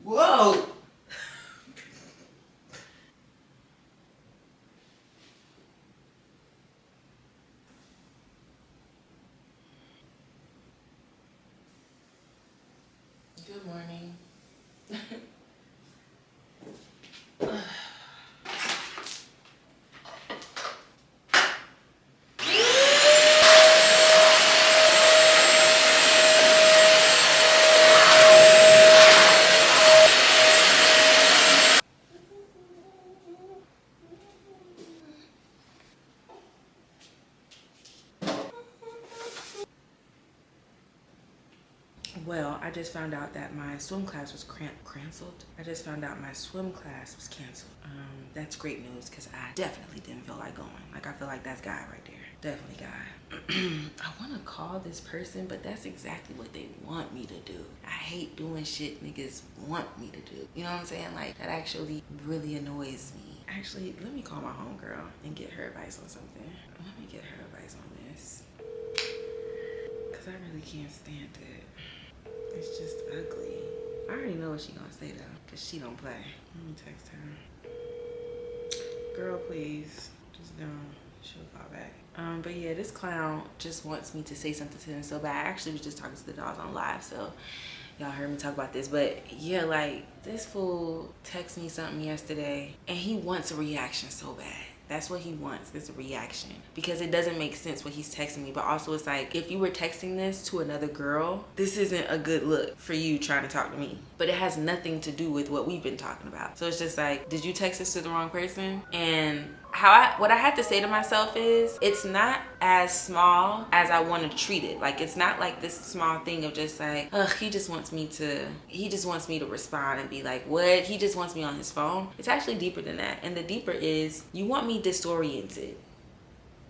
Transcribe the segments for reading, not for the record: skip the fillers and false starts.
Whoa! Good morning. Well, I just found out that my swim class was canceled. I just found out my swim class was canceled. That's great news because I definitely didn't feel like going. Like, I feel like that's guy right there. Definitely guy. I want to call this person, but that's exactly what they want me to do. I hate doing shit niggas want me to do. You know what I'm saying? Like, that actually really annoys me. Actually, let me call my homegirl and get her advice on something. Let me get her advice on this. Because I really can't stand it. It's just ugly. I already know what she gonna say though, cause she don't play. Let me text her. Girl, please, just don't. She'll call back. But yeah, this clown just wants me to say something to him so bad. I actually was just talking to the dogs on live, so y'all heard me talk about this. But yeah, like, this fool texted me something yesterday, and he wants a reaction so bad. That's what he wants, is a reaction. Because it doesn't make sense what he's texting me. But also it's like, if you were texting this to another girl, this isn't a good look for you trying to talk to me. But it has nothing to do with what we've been talking about. So it's just like, did you text this to the wrong person? And what I have to say to myself is, it's not as small as I want to treat it. Like, it's not like this small thing of just like, ugh, he just wants me to respond and be like, what? He just wants me on his phone. It's actually deeper than that. And the deeper is, you want me disoriented.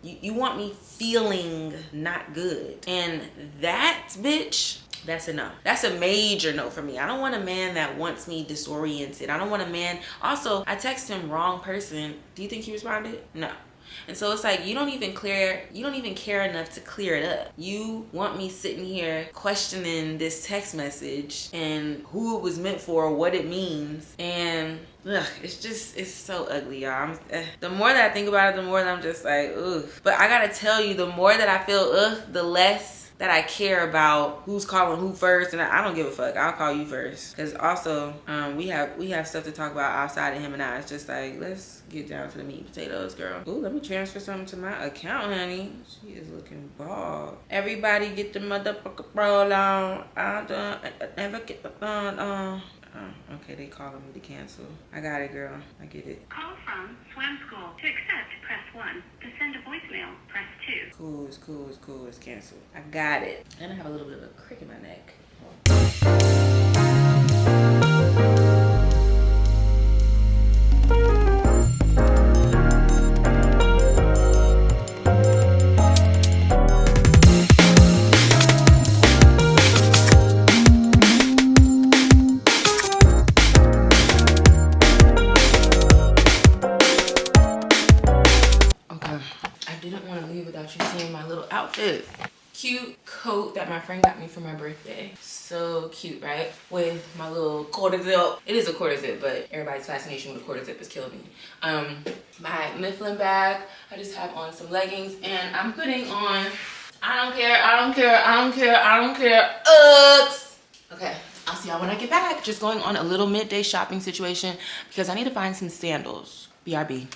You want me feeling not good. And that, bitch, that's a no. That's a major no for me. I don't want a man that wants me disoriented. I don't want a man. Also, I texted him wrong person. Do you think he responded? No. And so it's like, you don't even care enough to clear it up. You want me sitting here questioning this text message and who it was meant for, what it means. And ugh, it's so ugly, y'all. The more that I think about it, the more that I'm just like, ugh. But I gotta tell you, the more that I feel ugh, the less that I care about who's calling who first. And I don't give a fuck. I'll call you first. Because also, we have stuff to talk about outside of him and I. It's just like, let's get down to the meat and potatoes, girl. Ooh, let me transfer something to my account, honey. She is looking bald. Everybody get the motherfucker roll on. I never get the phone on. Oh, okay, they calling me to cancel. I got it, girl. I get it. Call from Swim School. To accept, press 1. To send a voicemail, press 2. Cool, it's cool, it's cool, it's canceled. I got it. And I have a little bit of a crick in my neck. Outfit. Cute coat that my friend got me for my birthday. So cute, right? With my little quarter zip. It is a quarter zip, but everybody's fascination with a quarter zip is killing me. My Mifflin bag. I just have on some leggings and I'm putting on, I don't care, Uggs. Okay, I'll see y'all when I get back. Just going on a little midday shopping situation because I need to find some sandals. BRB.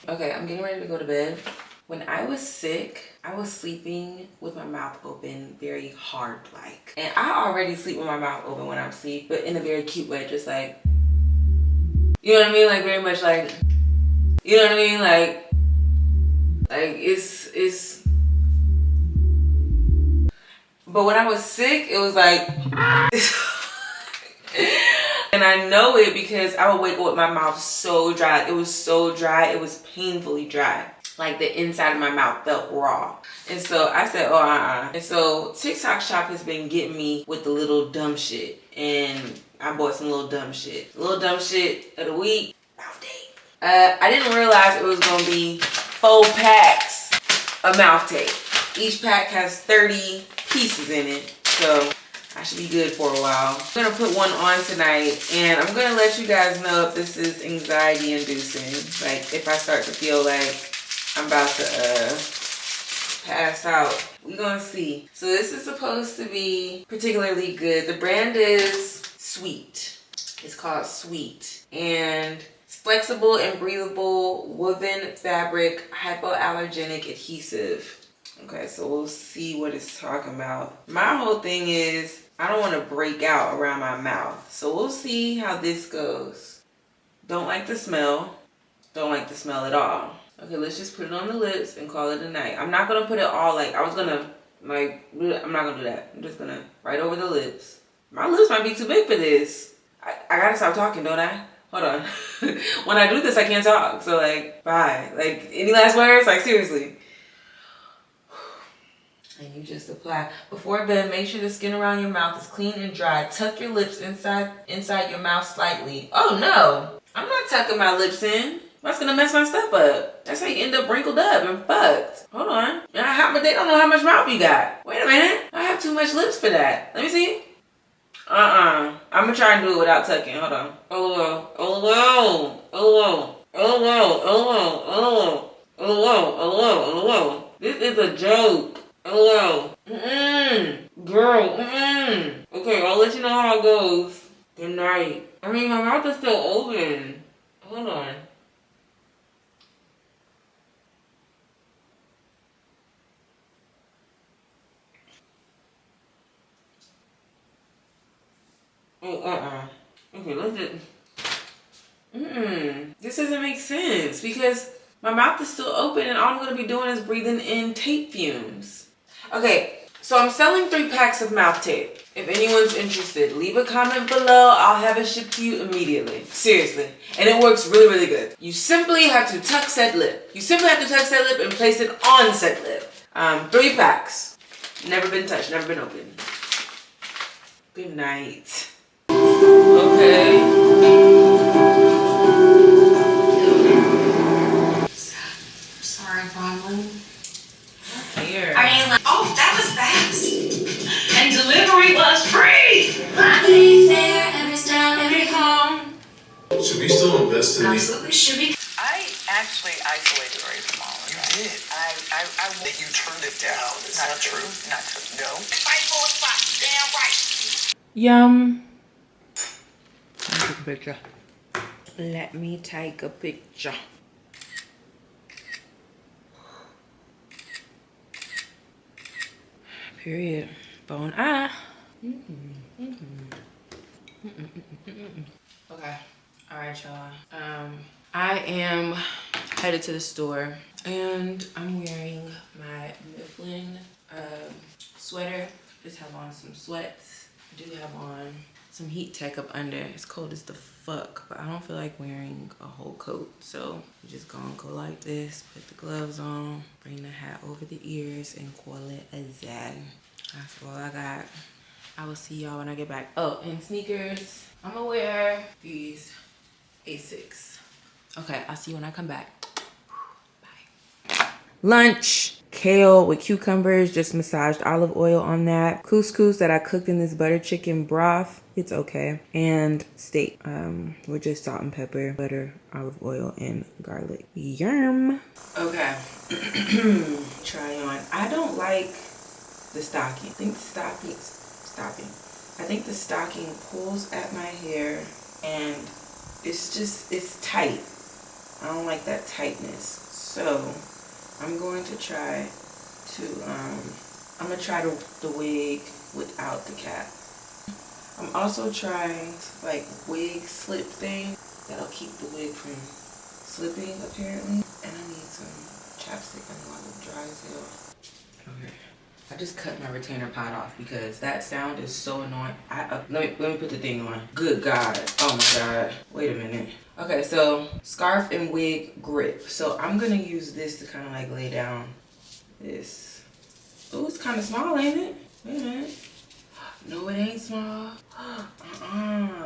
Okay, I'm getting ready to go to bed. When I was sick, I was sleeping with my mouth open very hard like. And I already sleep with my mouth open when I'm asleep, but in a very cute way, just like, you know what I mean? Like, very much like, you know what I mean? Like it's, but when I was sick, it was like, and I know it because I would wake up with my mouth so dry. It was so dry, it was painfully dry. Like, the inside of my mouth felt raw. And so I said, oh, And so TikTok shop has been getting me with the little dumb shit. And I bought some little dumb shit. Little dumb shit of the week. Mouth tape. I didn't realize it was going to be 4 packs of mouth tape. Each pack has 30 pieces in it. So I should be good for a while. I'm gonna put one on tonight, and I'm gonna let you guys know if this is anxiety inducing. Like if I start to feel like I'm about to pass out. We're gonna see. So this is supposed to be particularly good. The brand is Sweet. It's called Sweet. And it's flexible and breathable woven fabric hypoallergenic adhesive. Okay, so we'll see what it's talking about. My whole thing is I don't want to break out around my mouth. So we'll see how this goes. Don't like the smell. Don't like the smell at all. Okay, let's just put it on the lips and call it a night. I'm not gonna put it all like, I was gonna like, I'm not gonna do that. I'm just gonna right over the lips. My lips might be too big for this. I gotta stop talking, don't I? Hold on. When I do this, I can't talk. So like, bye. Like, any last words? Like, seriously. And you just apply. Before bed, make sure the skin around your mouth is clean and dry. Tuck your lips inside your mouth slightly. Oh no, I'm not tucking my lips in. That's gonna mess my stuff up. That's how you end up wrinkled up and fucked. Hold on. They don't know how much mouth you got. Wait a minute. I have too much lips for that. Let me see. I'm gonna try and do it without tucking. Hold on. LOL. LOL. LOL. LOL. LOL. LOL. This is a joke. LOL. Girl. Okay, I'll let you know how it goes. Good night. I mean, my mouth is still open. Hold on. Okay, let's just... This doesn't make sense because my mouth is still open and all I'm going to be doing is breathing in tape fumes. Okay, so I'm selling 3 packs of mouth tape. If anyone's interested, leave a comment below. I'll have it shipped to you immediately. Seriously. And it works really, really good. You simply have to tuck said lip. You simply have to tuck said lip and place it on said lip. 3 packs. Never been touched, never been opened. Good night. Okay. Sorry, Bronwyn. Here. I mean, like, oh, that was fast. And delivery was free. Every fair, every style, every home. Should we still invest in these? Absolutely should be. I actually isolated Ray from all of that. You did? I That you turned it down. Is that true? Not true. No. Fight for a spot. Damn right. Yum. Let me take a picture. Let me take a picture. Period. Bone eye. Okay. All right, y'all. I am headed to the store and I'm wearing my Mifflin sweater. Just have on some sweats. I do have on some heat tech up under. It's cold as the fuck, but I don't feel like wearing a whole coat. So I'm just gonna go like this, put the gloves on, bring the hat over the ears and call it a zag. That's all I got. I will see y'all when I get back. Oh, and sneakers. I'm gonna wear these Asics. Okay, I'll see you when I come back. Bye. Lunch. Kale with cucumbers, just massaged olive oil on that. Couscous that I cooked in this butter chicken broth. It's okay. And steak. With just salt and pepper, butter, olive oil, and garlic. Yum. Okay. Try on. I don't like the stocking. I think the stocking pulls at my hair and it's tight. I don't like that tightness. So I'm going to try the wig without the cap. I'm also trying like wig slip thing that'll keep the wig from slipping apparently. And I need some chapstick. I know I look dry as hell. Okay. I just cut my retainer pot off because that sound is so annoying. Let me put the thing on. Good God. Oh my God. Wait a minute. Okay, so scarf and wig grip. So I'm gonna use this to kind of like lay down this. Oh, it's kind of small, ain't it? Wait a minute. No, it ain't small.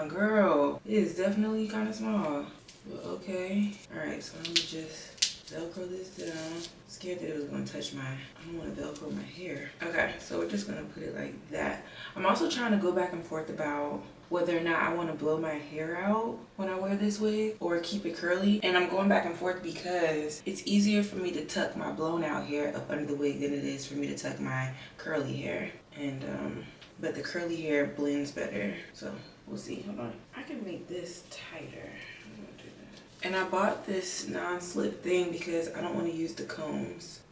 Girl. It is definitely kind of small. But okay. All right, so let me just Velcro this down. Scared that it was gonna touch I don't wanna Velcro my hair. Okay, so we're just gonna put it like that. I'm also trying to go back and forth about whether or not I wanna blow my hair out when I wear this wig or keep it curly. And I'm going back and forth because it's easier for me to tuck my blown out hair up under the wig than it is for me to tuck my curly hair. And, but the curly hair blends better. So we'll see, hold on. I can make this tighter. And I bought this non-slip thing because I don't want to use the combs.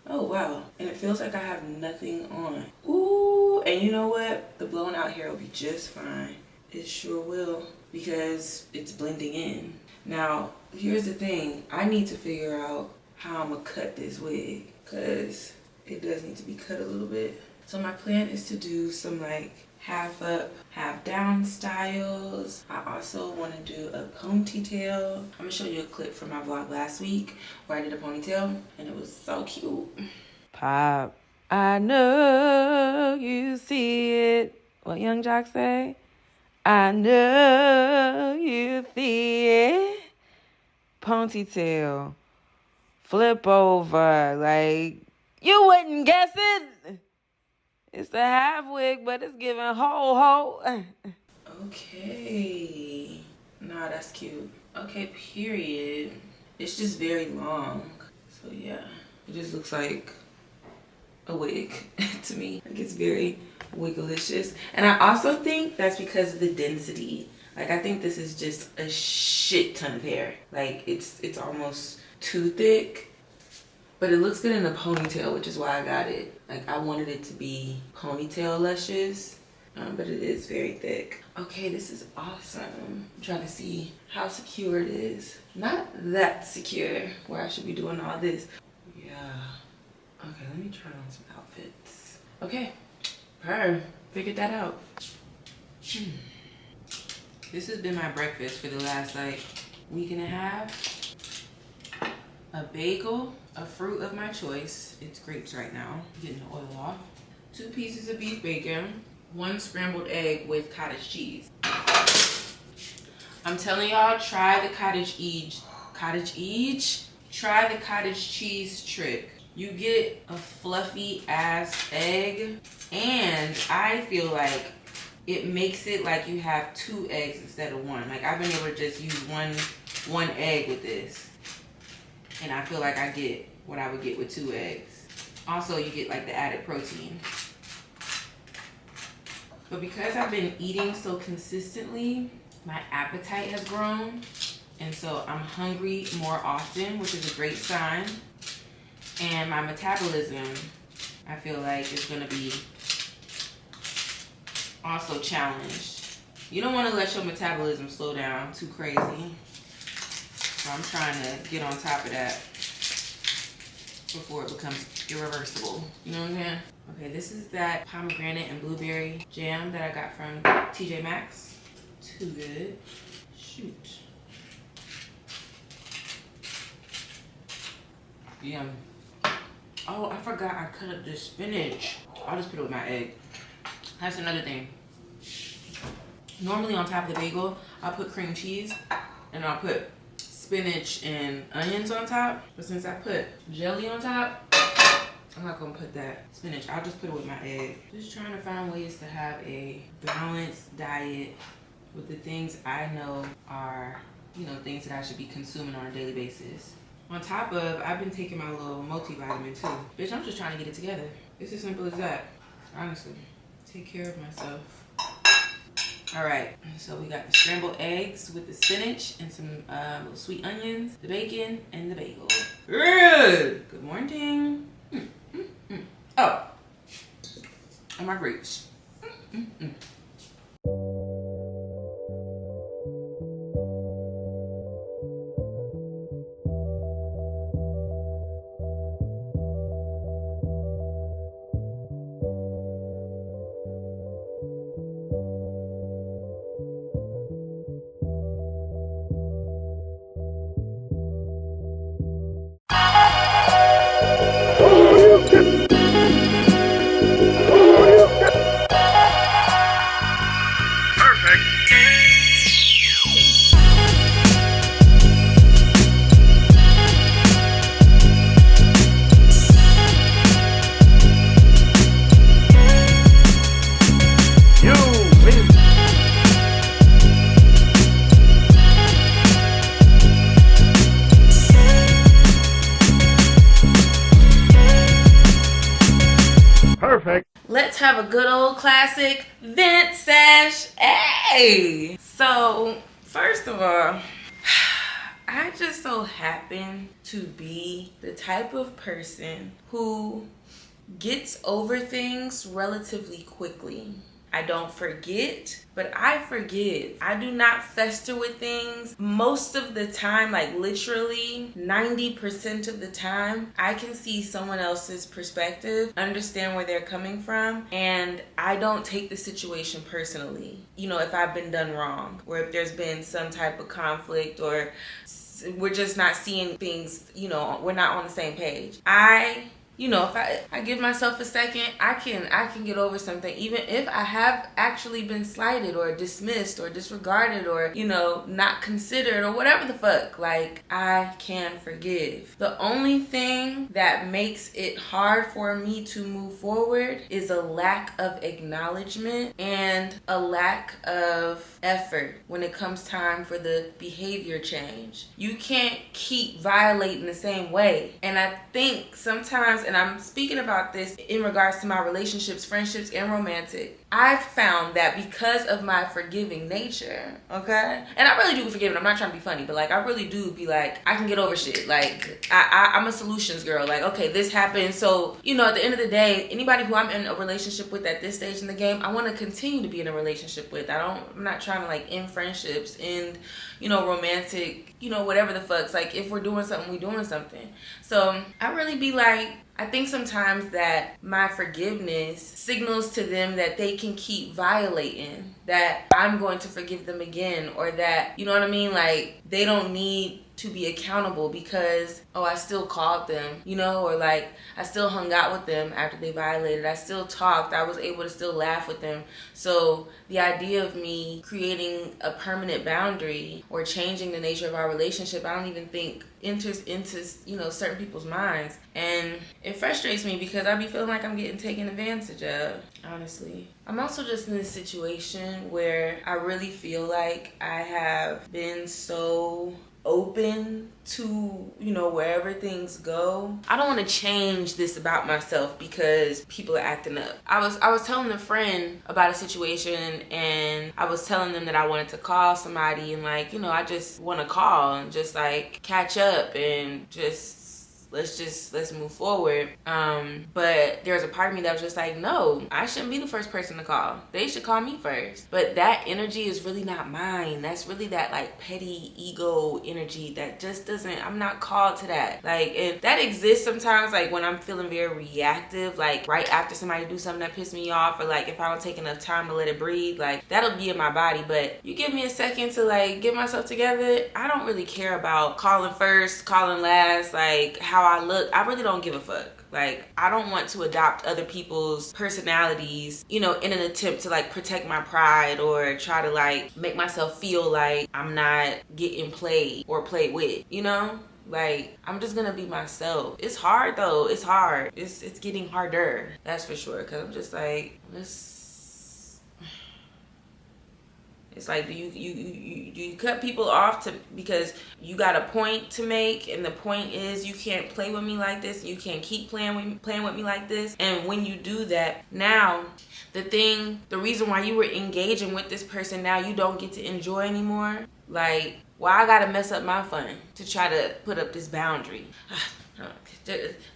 Oh wow, and it feels like I have nothing on. Ooh, and you know what? The blown out hair will be just fine. It sure will, because it's blending in. Now, here's the thing. I need to figure out how I'm gonna cut this wig, because it does need to be cut a little bit. So my plan is to do some like half up, half down styles. I also want to do a ponytail. I'm gonna show you a clip from my vlog last week where I did a ponytail and it was so cute. Pop, I know you see it. What Young Jock say? I know you see it. Ponytail, flip over, like you wouldn't guess it. It's the half wig, but it's giving ho. Okay. Nah, that's cute. Okay, period. It's just very long. So yeah, it just looks like a wig to me. Like it's very wigglicious. And I also think that's because of the density. Like I think this is just a shit ton of hair. Like it's almost too thick. But it looks good in a ponytail, which is why I got it. Like, I wanted it to be ponytail luscious, but it is very thick. Okay, this is awesome. I'm trying to see how secure it is. Not that secure, where I should be doing all this. Yeah. Okay, let me try on some outfits. Okay, figured that out. This has been my breakfast for the last, like, week and a half. A bagel, a fruit of my choice. It's grapes right now. Getting the oil off. 2 pieces of beef bacon. 1 scrambled egg with cottage cheese. I'm telling y'all, try the cottage cheese trick. You get a fluffy ass egg, and I feel like it makes it like you have 2 eggs instead of 1. Like I've been able to just use one egg with this. And I feel like I get what I would get with 2 eggs. Also, you get like the added protein. But because I've been eating so consistently, my appetite has grown. And so I'm hungry more often, which is a great sign. And my metabolism, I feel like, is gonna be also challenged. You don't wanna let your metabolism slow down too crazy. So I'm trying to get on top of that before it becomes irreversible. You know what I'm saying? Okay, this is that pomegranate and blueberry jam that I got from TJ Maxx. Too good. Shoot. Yum. Oh, I forgot I cut up this spinach. I'll just put it with my egg. That's another thing. Normally on top of the bagel, I'll put cream cheese and I'll put spinach and onions on top, but since I put jelly on top, I'm not gonna put that spinach. I'll just put it with my egg. Just trying to find ways to have a balanced diet with the things I know are, you know, things that I should be consuming on a daily basis. On top of, I've been taking my little multivitamin too. Bitch, I'm just trying to get it together. It's as simple as that, honestly. Take care of myself. All right, so we got the scrambled eggs with the spinach and some little sweet onions, the bacon, and the bagel. Good morning. Oh, and my grapes. let's have a good old classic vent sesh. Hey! So, first of all, I just so happen to be the type of person who gets over things relatively quickly. I don't forget, but I forgive. I do not fester with things. Most of the time, like literally 90% of the time, I can see someone else's perspective, understand where they're coming from, and I don't take the situation personally. You know, if I've been done wrong, or if there's been some type of conflict, or we're just not seeing things, you know, we're not on the same page. You know, if I give myself a second, I can get over something, even if I have actually been slighted or dismissed or disregarded or, you know, not considered or whatever the fuck. Like, I can forgive. The only thing that makes it hard for me to move forward is a lack of acknowledgement and a lack of effort when it comes time for the behavior change. You can't keep violating the same way. And I think sometimes, and I'm speaking about this in regards to my relationships, friendships, and romantic, I've found that because of my forgiving nature, okay? And I really do forgive it. I'm not trying to be funny, but like I really do be like, I can get over shit. Like I'm a solutions girl. Like, okay, this happened. So, you know, at the end of the day, anybody who I'm in a relationship with at this stage in the game, I want to continue to be in a relationship with. I'm not trying to like end friendships, end, you know, romantic, you know, whatever the fuck's. Like, if we're doing something, we doing something. So I really be like, I think sometimes that my forgiveness signals to them that they can keep violating, that I'm going to forgive them again, or that, you know what I mean? Like, they don't need to be accountable because, oh, I still called them, you know, or like I still hung out with them after they violated. I still talked. I was able to still laugh with them. So the idea of me creating a permanent boundary or changing the nature of our relationship, I don't even think enters into, you know, certain people's minds. And it frustrates me because I be feeling like I'm getting taken advantage of, honestly. I'm also just in this situation where I really feel like I have been so open to, you know, wherever things go. I don't want to change this about myself because people are acting up. I was telling a friend about a situation, and I was telling them that I wanted to call somebody, and like, you know, I just want to call and just like catch up and just let's move forward. But there's a part of me that was just like, no, I shouldn't be the first person to call. They should call me first. But that energy is really not mine. That's really that like petty ego energy that just doesn't, I'm not called to that. Like, and that exists sometimes, like when I'm feeling very reactive, like right after somebody do something that pissed me off, or like if I don't take enough time to let it breathe, like that'll be in my body. But you give me a second to like get myself together, I don't really care about calling first, calling last, like how I look. I really don't give a fuck. Like, I don't want to adopt other people's personalities, you know, in an attempt to like protect my pride or try to like make myself feel like I'm not getting played or played with, you know? Like, I'm just gonna be myself. It's hard though. It's hard. It's getting harder. That's for sure. Cause I'm just like, it's like, do you cut people off because you got a point to make, and the point is you can't play with me like this, you can't keep playing with me like this. And when you do that, now the reason why you were engaging with this person, now you don't get to enjoy anymore. Like, why I gotta mess up my fun to try to put up this boundary?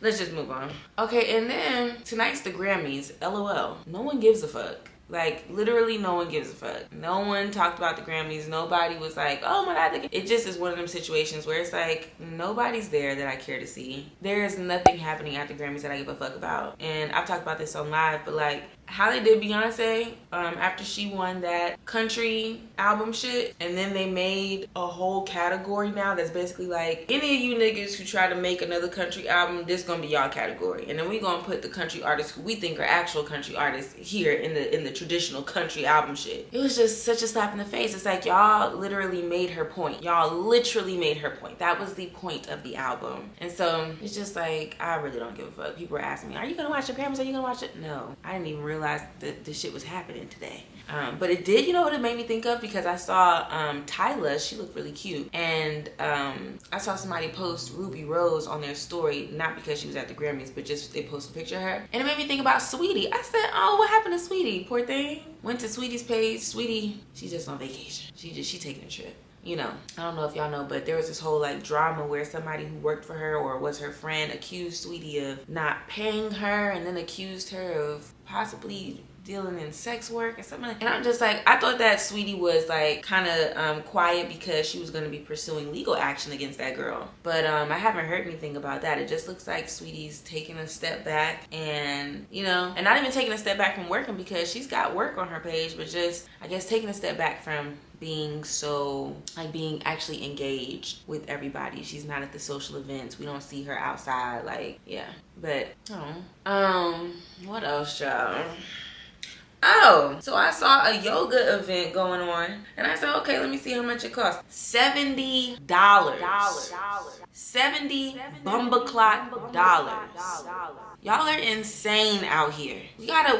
Let's just move on. Okay, and then tonight's the Grammys. LOL. No one gives a fuck. Like, literally no one gives a fuck. No one talked about the Grammys. Nobody was like, oh my God. It just is one of them situations where it's like, nobody's there that I care to see. There is nothing happening at the Grammys that I give a fuck about. And I've talked about this on live, but like, how they did Beyonce after she won that country album shit, and then they made a whole category now that's basically like, any of you niggas who try to make another country album, this gonna be y'all category, and then we gonna put the country artists who we think are actual country artists here in the traditional country album shit. It was just such a slap in the face. It's like, y'all literally made her point. Y'all literally made her point. That was the point of the album. And so it's just like, I really don't give a fuck. People were asking me, are you gonna watch the Grammys? Are you gonna watch it? No, I didn't even realize realize that this shit was happening today. But it did, you know what it made me think of? Because I saw Tyla, she looked really cute. And I saw somebody post Ruby Rose on their story, not because she was at the Grammys, but just they posted a picture of her. And it made me think about Sweetie. I said, oh, what happened to Sweetie? Poor thing. Went to Sweetie's page. Sweetie, she's just on vacation. She taking a trip. You know, I don't know if y'all know, but there was this whole like drama where somebody who worked for her or was her friend accused Sweetie of not paying her and then accused her of possibly dealing in sex work or something. And I'm just like, I thought that Sweetie was like kind of quiet because she was going to be pursuing legal action against that girl. But I haven't heard anything about that. It just looks like Sweetie's taking a step back and, you know, and not even taking a step back from working because she's got work on her page, but just, I guess, taking a step back from being so, like, being actually engaged with everybody. She's not at the social events. We don't see her outside, like, yeah. But, what else, y'all? Oh, so I saw a yoga event going on, and I said, okay, let me see how much it costs. $70. $70 bumbleclot dollars. Y'all are insane out here. We gotta,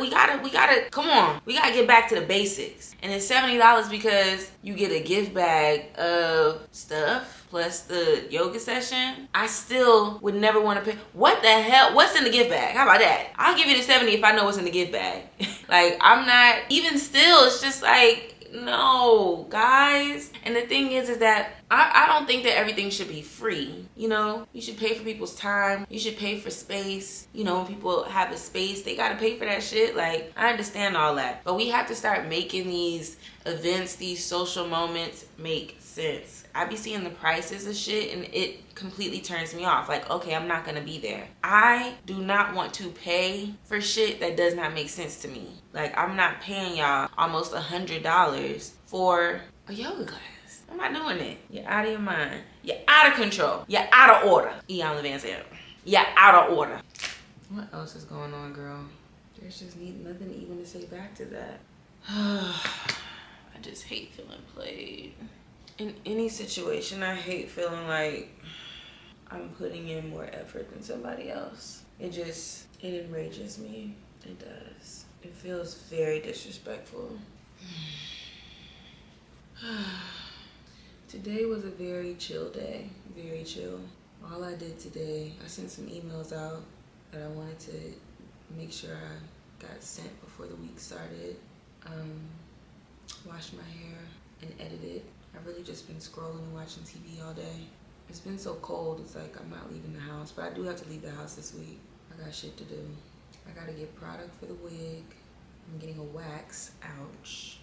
come on. We gotta get back to the basics. And it's $70 because you get a gift bag of stuff plus the yoga session. I still would never want to pay. What the hell? What's in the gift bag? How about that? I'll give you the 70 if I know what's in the gift bag. Like, I'm not, even still, it's just like, no, guys. And the thing is that I don't think that everything should be free. You know, you should pay for people's time. You should pay for space. You know, when people have a space, they gotta pay for that shit. Like, I understand all that, but we have to start making these events, these social moments make sense. I be seeing the prices of shit and it completely turns me off. Like, okay, I'm not gonna be there. I do not want to pay for shit that does not make sense to me. Like, I'm not paying y'all almost $100 for a yoga class. I'm not doing it. You're out of your mind. You're out of control. You're out of order. Eon Van Zandt. You're out of order. What else is going on, girl? There's just nothing even to say back to that. I just hate feeling played. In any situation, I hate feeling like I'm putting in more effort than somebody else. It enrages me. It does. It feels very disrespectful. Today was a very chill day. Very chill. All I did today, I sent some emails out that I wanted to make sure I got sent before the week started. Washed my hair and edited. I've really just been scrolling and watching TV all day. It's been so cold, it's like I'm not leaving the house, but I do have to leave the house this week. I got shit to do. I gotta get product for the wig. I'm getting a wax. Ouch.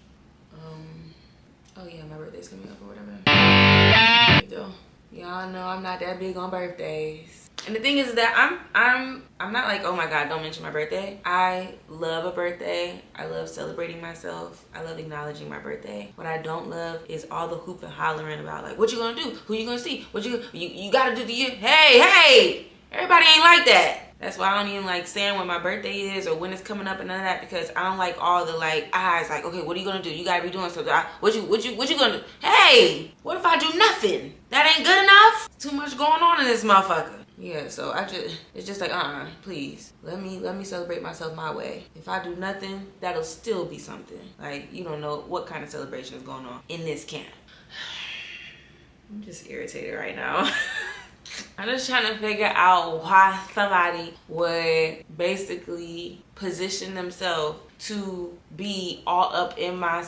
Oh yeah, my birthday's coming up or whatever. There you go. Y'all know I'm not that big on birthdays. And the thing is that I'm not like, oh my God, don't mention my birthday. I love a birthday. I love celebrating myself. I love acknowledging my birthday. What I don't love is all the hoop and hollering about like, what you gonna do? Who you gonna see? You gotta do the year. Hey, everybody ain't like that. That's why I don't even like saying when my birthday is or when it's coming up and none of that, because I don't like all the like eyes like, okay, what are you gonna do? You gotta be doing something. What you gonna do? Hey, what if I do nothing? That ain't good enough? Too much going on in this motherfucker. Yeah, so it's just like, please, let me celebrate myself my way. If I do nothing, that'll still be something. Like, you don't know what kind of celebration is going on in this camp. I'm just irritated right now. I'm just trying to figure out why somebody would basically position themselves to be all up in my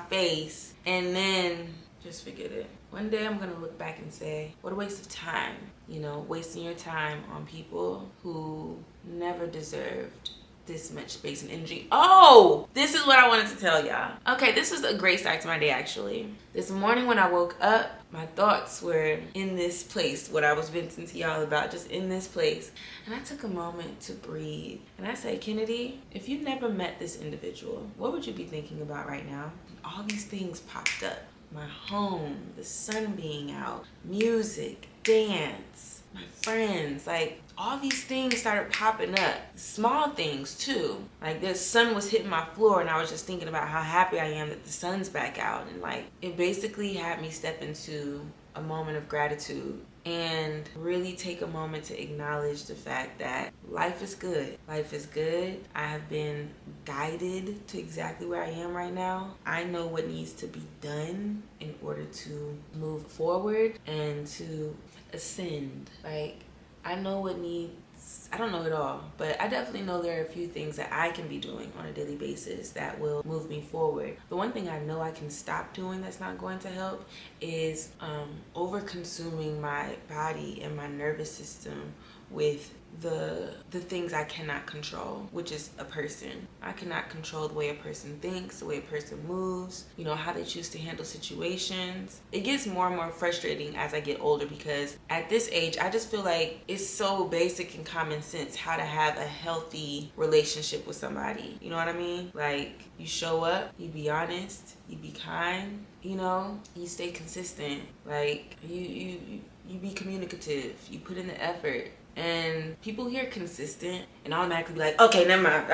face and then just forget it. One day I'm gonna look back and say, what a waste of time. You know, wasting your time on people who never deserved this much space and energy. Oh, this is what I wanted to tell y'all. Okay, this is a great start to my day actually. This morning when I woke up, my thoughts were in this place, what I was venting to y'all about, just in this place. And I took a moment to breathe. And I said, Kennedy, if you never met this individual, what would you be thinking about right now? All these things popped up. My home, the sun being out, music, dance, my friends, like all these things started popping up. Small things too. Like the sun was hitting my floor and I was just thinking about how happy I am that the sun's back out. And like, it basically had me step into a moment of gratitude and really take a moment to acknowledge the fact that life is good. Life is good. I have been guided to exactly where I am right now. I know what needs to be done in order to move forward and to ascend. Like, I know what needs, I don't know it all, but I definitely know there are a few things that I can be doing on a daily basis that will move me forward. The one thing I know I can stop doing that's not going to help is over consuming my body and my nervous system with the things I cannot control, which is a person. I cannot control the way a person thinks, the way a person moves, you know, how they choose to handle situations. It gets more and more frustrating as I get older because at this age, I just feel like it's so basic and common sense how to have a healthy relationship with somebody. You know what I mean? Like, you show up, you be honest, you be kind, you know, you stay consistent. Like, you be communicative, you put in the effort. And people hear consistent and automatically be like, okay, never mind.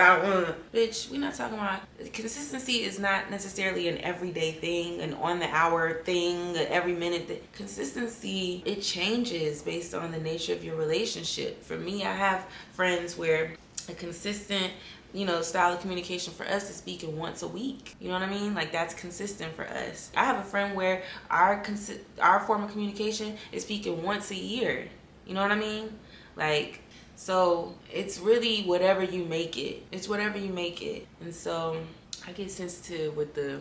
Bitch, we're not talking about... Consistency is not necessarily an everyday thing, an on-the-hour thing, an every-minute thing. Consistency, it changes based on the nature of your relationship. For me, I have friends where a consistent, you know, style of communication for us is speaking once a week. You know what I mean? Like, that's consistent for us. I have a friend where our form of communication is speaking once a year. You know what I mean? Like, so it's really whatever you make it. It's whatever you make it. And so I get sensitive with the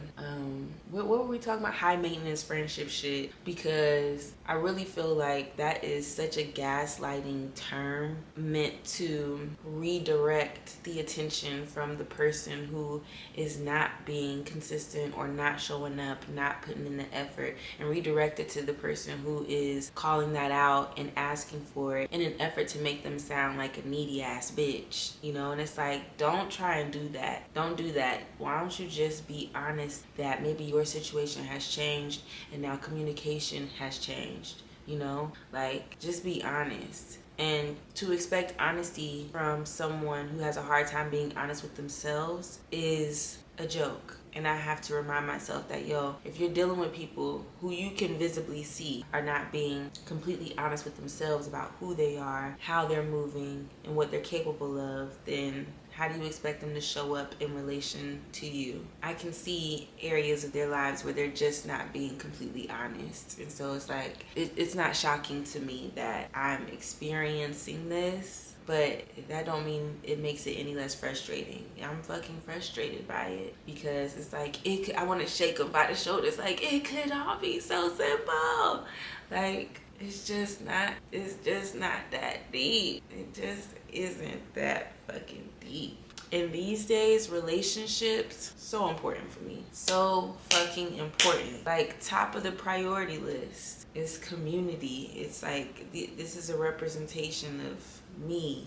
what were we talking about? High maintenance friendship shit, because I really feel like that is such a gaslighting term meant to redirect the attention from the person who is not being consistent or not showing up, not putting in the effort, and redirect it to the person who is calling that out and asking for it in an effort to make them sound like a needy ass bitch, you know? And it's like, don't try and do that. Don't do that. Why don't you just be honest that maybe your situation has changed and now communication has changed, you know? Like, just be honest. And to expect honesty from someone who has a hard time being honest with themselves is a joke. And I have to remind myself that, yo, if you're dealing with people who you can visibly see are not being completely honest with themselves about who they are, how they're moving, and what they're capable of, then how do you expect them to show up in relation to you? I can see areas of their lives where they're just not being completely honest. And so it's like, it's not shocking to me that I'm experiencing this. But that don't mean it makes it any less frustrating. I'm fucking frustrated by it because it's like, I want to shake them by the shoulders. Like, it could all be so simple. Like, it's just not that deep. It just isn't that fucking deep. In these days, relationships, so important for me. So fucking important. Like, top of the priority list is community. It's like, this is a representation of me.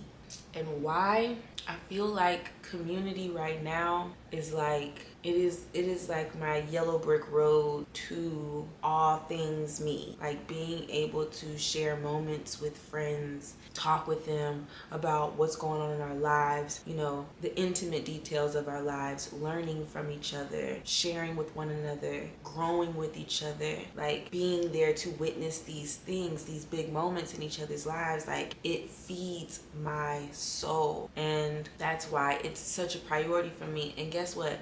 And why? I feel like community right now is like, it is like my yellow brick road to all things me. Like, being able to share moments with friends, talk with them about what's going on in our lives, you know, the intimate details of our lives, learning from each other, sharing with one another, growing with each other, like being there to witness these things, these big moments in each other's lives. Like, it feeds my soul. And that's why it's such a priority for me. And guess what?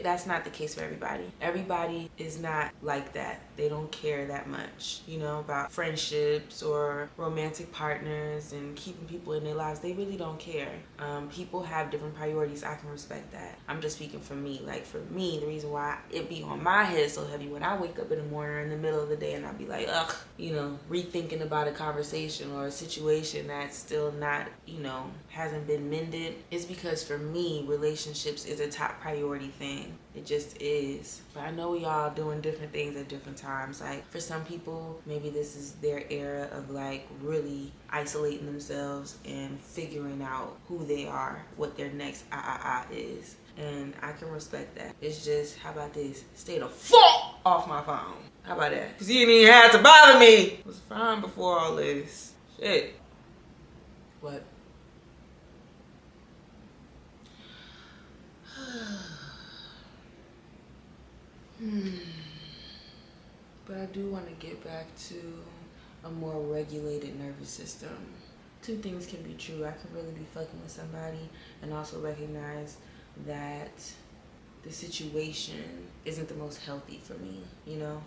That's not the case for everybody. Everybody is not like that. They don't care that much, you know, about friendships or romantic partners and keeping people in their lives. They really don't care. People have different priorities. I can respect that. I'm just speaking for me. Like, for me, the reason why it be on my head so heavy when I wake up in the morning or in the middle of the day and I be like, ugh, you know, rethinking about a conversation or a situation that's still not, you know, hasn't been mended, is because for me, relationships is a top priority thing. It just is. But I know we all doing different things at different times. Like, for some people, maybe this is their era of like really isolating themselves and figuring out who they are, what their next is. And I can respect that. It's just, how about this? Stay the fuck off my phone. How about that? Because you didn't even have to bother me. It was fine before all this. Shit. What? But I do want to get back to a more regulated nervous system. Two things can be true. I could really be fucking with somebody and also recognize that the situation isn't the most healthy for me, you know?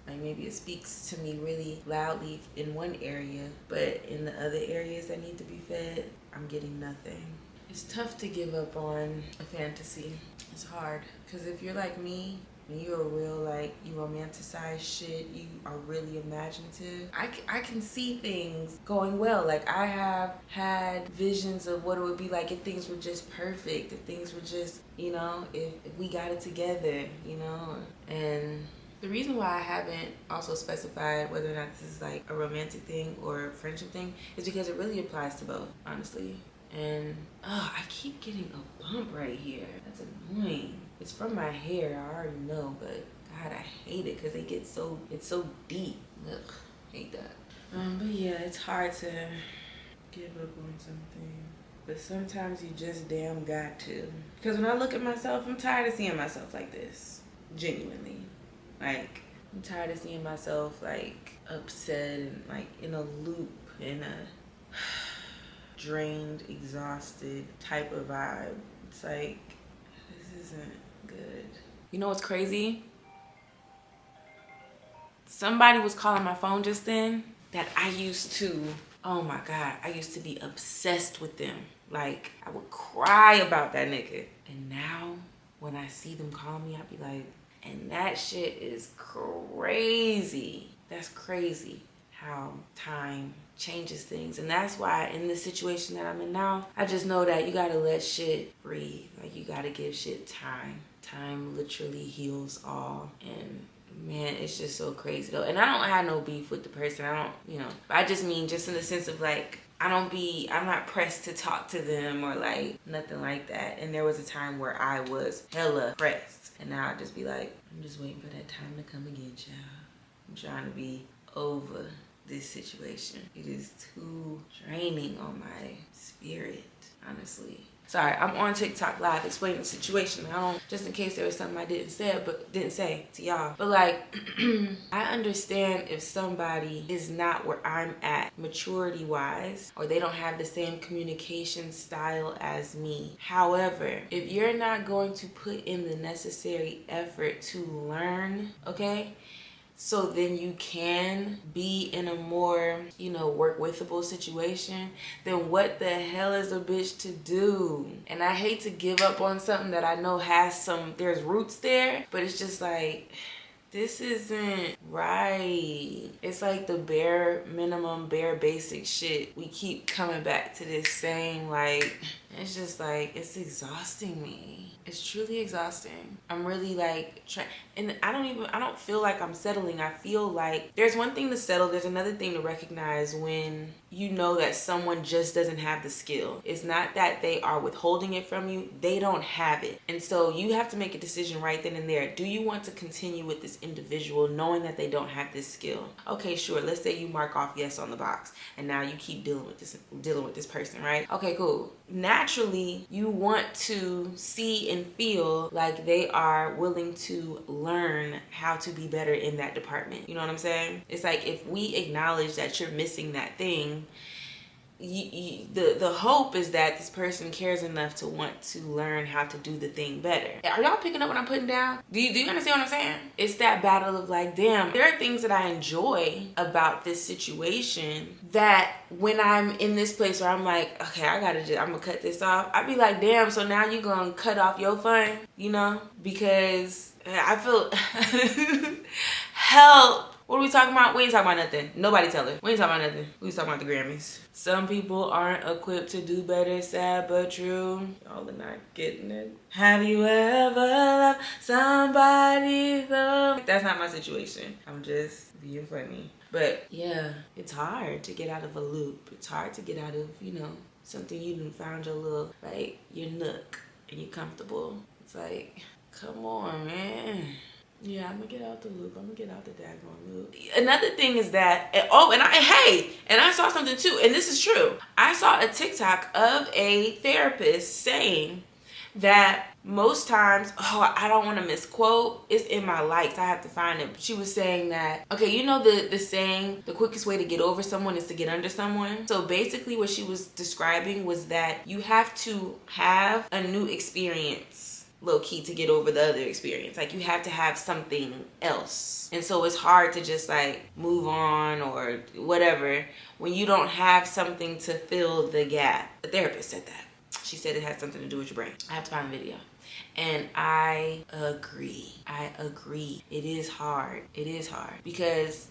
Like maybe it speaks to me really loudly in one area, but in the other areas that need to be fed, I'm getting nothing. It's tough to give up on a fantasy. It's hard, because if you're like me, and you're real, like, you romanticize shit, you are really imaginative, I can see things going well. Like, I have had visions of what it would be like if things were just perfect, if things were just, you know, if we got it together, you know? And the reason why I haven't also specified whether or not this is like a romantic thing or a friendship thing is because it really applies to both, honestly. And, I keep getting a bump right here. That's annoying. It's from my hair, I already know, but God, I hate it because it's so deep. Ugh, hate that. But yeah, it's hard to give up on something. But sometimes you just damn got to. Because when I look at myself, I'm tired of seeing myself like this. Genuinely. Like, I'm tired of seeing myself, like, upset and, like, in a loop, in a drained, exhausted type of vibe. It's like, this isn't good. You know what's crazy? Somebody was calling my phone just then that I used to, oh my God, I used to be obsessed with them. Like, I would cry about that nigga. And now, when I see them call me, I'd be like, and that shit is crazy. That's crazy how time changes things. And that's why in this situation that I'm in now, I just know that you gotta let shit breathe. Like, you gotta give shit time. Time literally heals all. And man, it's just so crazy though. And I don't have no beef with the person. I don't, you know, I just mean just in the sense of like, I'm not pressed to talk to them or like nothing like that. And there was a time where I was hella pressed. And now I just be like, I'm just waiting for that time to come again, child. I'm trying to be over this situation. It is too draining on my spirit, honestly. Sorry, I'm on TikTok live explaining the situation. I don't, just in case there was something I didn't say to y'all. But like, I understand if somebody is not where I'm at maturity wise, or they don't have the same communication style as me. However, if you're not going to put in the necessary effort to learn, okay? So then you can be in a more, you know, work withable situation, then what the hell is a bitch to do? And I hate to give up on something that I know there's roots there, but it's just like, this isn't right. It's like the bare minimum, bare basic shit. We keep coming back to this same, like, it's just like, it's exhausting me. It's truly exhausting. I'm really like trying, and I don't feel like I'm settling. I feel like there's one thing to settle. There's another thing to recognize when you know that someone just doesn't have the skill. It's not that they are withholding it from you. They don't have it. And so you have to make a decision right then and there. Do you want to continue with this individual knowing that they don't have this skill? Okay, sure. Let's say you mark off yes on the box and now you keep dealing with this person, right? Okay, cool. Naturally, you want to see and feel like they are willing to learn how to be better in that department. You know what I'm saying? It's like if we acknowledge that you're missing that thing, the hope is that this person cares enough to want to learn how to do the thing better. Are y'all picking up what I'm putting down? Do you understand what I'm saying? It's that battle of like, damn, there are things that I enjoy about this situation that when I'm in this place where I'm like, okay, I'm gonna cut this off. I'd be like, damn, so now you gonna cut off your fun, you know? Because I feel help. What are we talking about? We ain't talking about nothing. Nobody tell her. We ain't talking about nothing. We talking about the Grammys. Some people aren't equipped to do better, sad but true. Y'all are not getting it. Have you ever loved somebody though? That's not my situation. I'm just being funny. But yeah, it's hard to get out of a loop. It's hard to get out of, you know, something you done found your little, like, your nook and you're comfortable. It's like, come on, man. Yeah, I'm gonna get out the loop. I'm gonna get out the daggone loop. Another thing is that, and I saw something too, and this is true. I saw a TikTok of a therapist saying that most times, oh, I don't want to misquote, it's in my likes, I have to find it. She was saying that, okay, you know the saying, the quickest way to get over someone is to get under someone. So basically what she was describing was that you have to have a new experience, low key, to get over the other experience. Like you have to have something else. And so it's hard to just like move on or whatever when you don't have something to fill the gap. The therapist said that. She said it has something to do with your brain. I have to find a video. And I agree. It is hard. It is hard because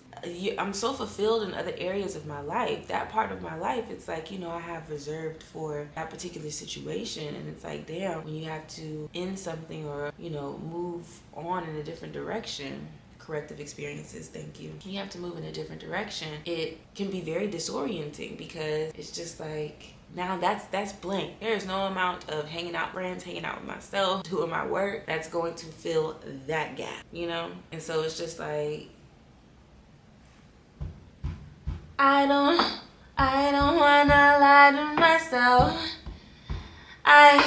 I'm so fulfilled in other areas of my life. That part of my life, it's like, you know, I have reserved for that particular situation. And it's like, damn, when you have to end something or, you know, move on in a different direction, corrective experiences, thank you. You have to move in a different direction. It can be very disorienting because it's just like, now that's blank. There is no amount of hanging out friends, hanging out with myself, doing my work that's going to fill that gap, you know? And so it's just like, I don't wanna lie to myself. I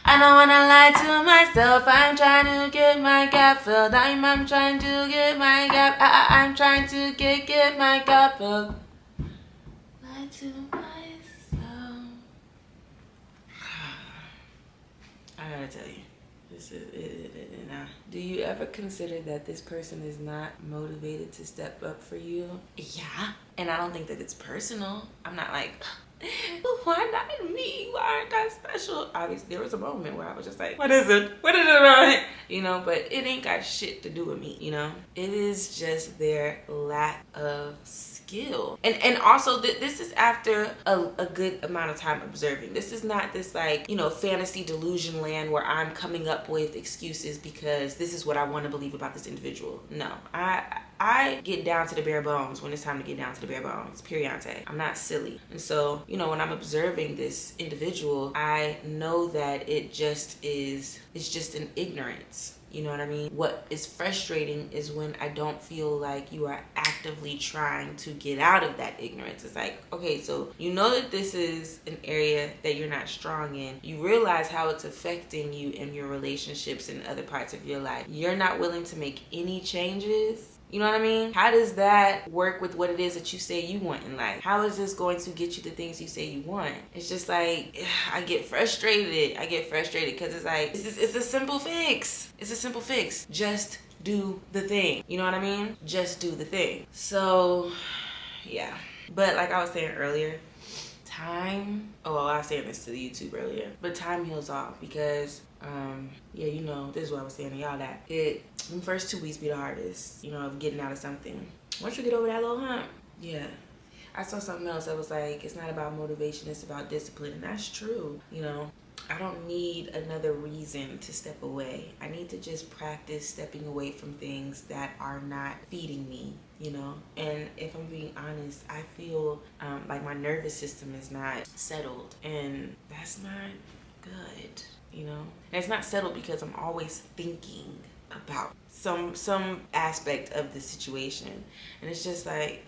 don't wanna lie to myself. I'm trying to get my gap filled. I'm trying to get my gap. I'm trying to get my gap filled. Lie to myself. I gotta tell you, this is it. Do you ever consider that this person is not motivated to step up for you? Yeah. And I don't think that it's personal. I'm not like, why not me? Why aren't I special? Obviously, there was a moment where I was just like, what is it? What is it about it? You know, but it ain't got shit to do with me, you know? It is just their lack of skill. And also, this is after a good amount of time observing. This is not this, like, you know, fantasy delusion land where I'm coming up with excuses because this is what I want to believe about this individual. No, I get down to the bare bones when it's time to get down to the bare bones. Periante. I'm not silly. And so, you know, when I'm observing this individual, I know that it's just an ignorance. You know what I mean? What is frustrating is when I don't feel like you are actively trying to get out of that ignorance. It's like, okay, so you know that this is an area that you're not strong in. You realize how it's affecting you in your relationships and other parts of your life. You're not willing to make any changes. You know what I mean? How does that work with what it is that you say you want in life? How is this going to get you the things you say you want? It's just like, I get frustrated. Because it's like, it's a simple fix. It's a simple fix. Just do the thing. You know what I mean? Just do the thing. So, yeah. But like I was saying earlier, time, I was saying this to the YouTube earlier, but time heals all because, yeah, you know, this is what I was saying to y'all, that the first 2 weeks be the hardest, you know, of getting out of something. Once you get over that little hump, yeah. I saw something else that was like, it's not about motivation, it's about discipline, and that's true, you know. I don't need another reason to step away. I need to just practice stepping away from things that are not feeding me, you know? And if I'm being honest, I feel like my nervous system is not settled, and that's not good, you know? And it's not settled because I'm always thinking about some aspect of the situation, and it's just like,